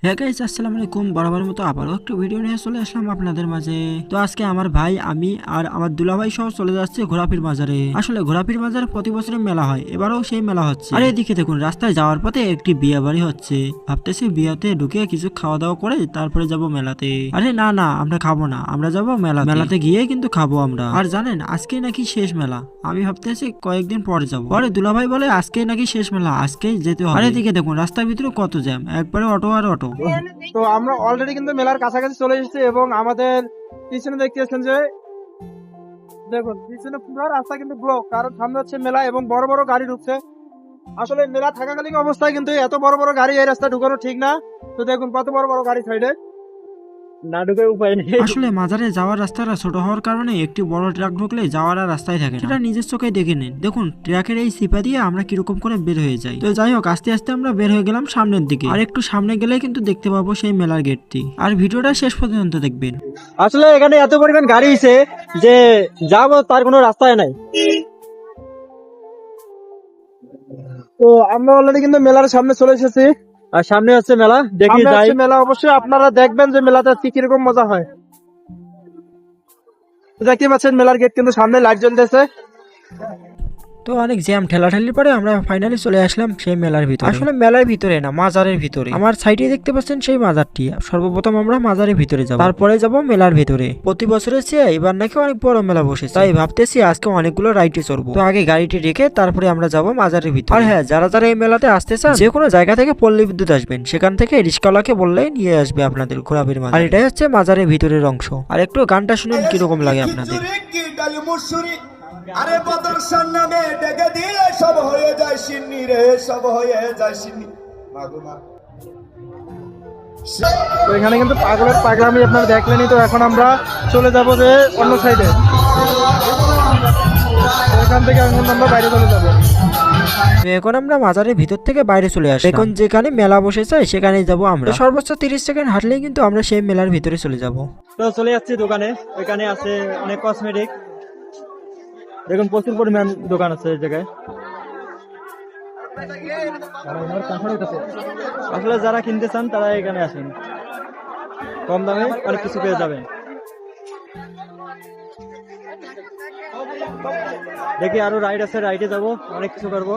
হ্যাঁ গাইস, আসসালামু আলাইকুম। বরাবর মতো আবারও একটু ভিডিও নিয়ে চলে আসলাম আপনাদের মাঝে। তো আজকে আমার ভাই, আমি আর আমার দুলাভাই সহ চলে যাচ্ছে ঘোরাফির বাজারে। আসলে ঘোরাফির বাজারে প্রতি বছরে মেলা হয়, এবারও সেই মেলা হচ্ছে। আর এদিকে দেখুন, রাস্তায় যাওয়ার পথে একটি বিয়ে বাড়ি হচ্ছে। ভাবতেছি বিয়েতে ঢুকে কিছু খাওয়া দাওয়া করে তারপরে যাব মেলাতে। আরে না না, আমরা খাবো না, আমরা যাব মেলাতে গিয়ে কিন্তু খাবো আমরা। আর জানেন আজকে নাকি শেষ মেলা। আমি ভাবতেছি কয়েকদিন পরে যাব। পরে দুলাভাই বলে আজকে নাকি শেষ মেলা, আজকেই যেতে হবে। আর এদিকে দেখুন, রাস্তার ভিতরে কত জ্যাম, একবারে অটো আর অটো। তো আমরা অলরেডি কিন্তু মেলার কাছাকাছি চলে এসেছি এবং আমাদের পিছনে দেখতেছেন যে দেখুন পিছনে পুরো রাস্তা কিন্তু ব্লক, কারণ সামনে হচ্ছে মেলা এবং বড় বড় গাড়ি ঢুকছে। আসলে মেলা থাকাকালীন অবস্থায় কিন্তু এত বড় বড় গাড়ি এই রাস্তা ঢুকানো ঠিক না। তো দেখুন কত বড় বড় গাড়ি সাইডে, না ঢুকে উপায় নেই। আসলে মাজারে যাওয়ার রাস্তাটা ছোট হওয়ার কারণে একটি বড় ট্রাক ঢুকলে যাওয়ার আর রাস্তায় থাকে না। সেটা নিজের চোখে দেখে নিন। দেখুন ট্রাকের এই সিপা দিয়ে আমরা কিরকম করে বের হয়ে যাই। তো যাই হোক, আস্তে আস্তে আমরা বের হয়ে গেলাম সামনের দিকে। আর একটু সামনে গেলে কিন্তু দেখতে পাবো সেই মেলার গেটটি। আর ভিডিওটা শেষ পর্যন্ত দেখবেন। আসলে এখানে এত পরিমাণ গাড়ি আছে যে যাবো তার কোনো রাস্তায় নাই। তো আমরা অলরেডি কিন্তু মেলার সামনে চলে এসেছি আর সামনে হচ্ছে মেলা। দেখি যাই মেলা, অবশ্যই আপনারা দেখবেন যে মেলাতে আজকে কিরকম মজা হয়। দেখতে পাচ্ছেন মেলার গেট কিন্তু সামনে লাইট জ্বলতেছে। তো অনেক জ্যাম ঠেলাঠেলির পরে আমরা ফাইনালি চলে আসলাম সেই মেলার ভিতরে। আসলে মেলার ভিতরে না, মাজারের ভিতরে। আমার সাইডে দেখতে পাচ্ছেন সেই মাজারটি। সর্বপ্রথম আমরা মাজারের ভিতরে যাব, তারপরে যাব মেলার ভিতরে। প্রতি বছরের চেয়ে এবার নাকি অনেক বড় মেলা বসেছে, তাই ভাবতেছি আজকে অনেকগুলো রাইডে চড়বো। তো আগে গাড়িটি রেখে তারপরে আমরা যাব মাজারের ভিতরে। আর হ্যাঁ, যারা যারা এই মেলাতে আসতে চান, যে কোনো জায়গা থেকে পল্লী বিদ্যুৎ আসবেন, সেখান থেকে রিস্কাওয়ালাকে বললেই নিয়ে আসবে আপনাদের ঘোরাফির মাঝে। আর এটাই হচ্ছে মাজারের ভিতরের অংশ। আর একটু গানটা শুনুন কিরকম লাগে আপনাদের। আরে বদরশন নামে ডেকে দিলে সব হয়ে যায় সিন্নি রে, সব হয়ে যায় সিন্নি। তো এখানে কিন্তু পাগলের পাগলামি আপনারা দেখলেনই। তো এখন আমরা চলে যাব যে অন্য সাইডে, এখান থেকে এখন আমরা বাইরে চলে যাব। এখন আমরা মাজারের ভিতর থেকে বাইরে চলে আসি। এখন যেখানে মেলা বসেছে সেখানেই যাব আমরা। সর্বোচ্চ 30 সেকেন্ড হাঁটলেই কিন্তু আমরা সেই মেলার ভিতরে চলে যাব। তো চলে যাচ্ছি দোকানে। এখানে আছে অনেক কসমেটিক, দেখুন প্রচুর পরিমাণ দোকান আছে এই জায়গায়। আসলে যারা কিনতে চান তারা এখানে আসেন, কম দামে অনেক কিছু পেয়ে যাবেন। দেখি আরো রাইড আছে, রাইডে যাবো, অনেক কিছু করবো।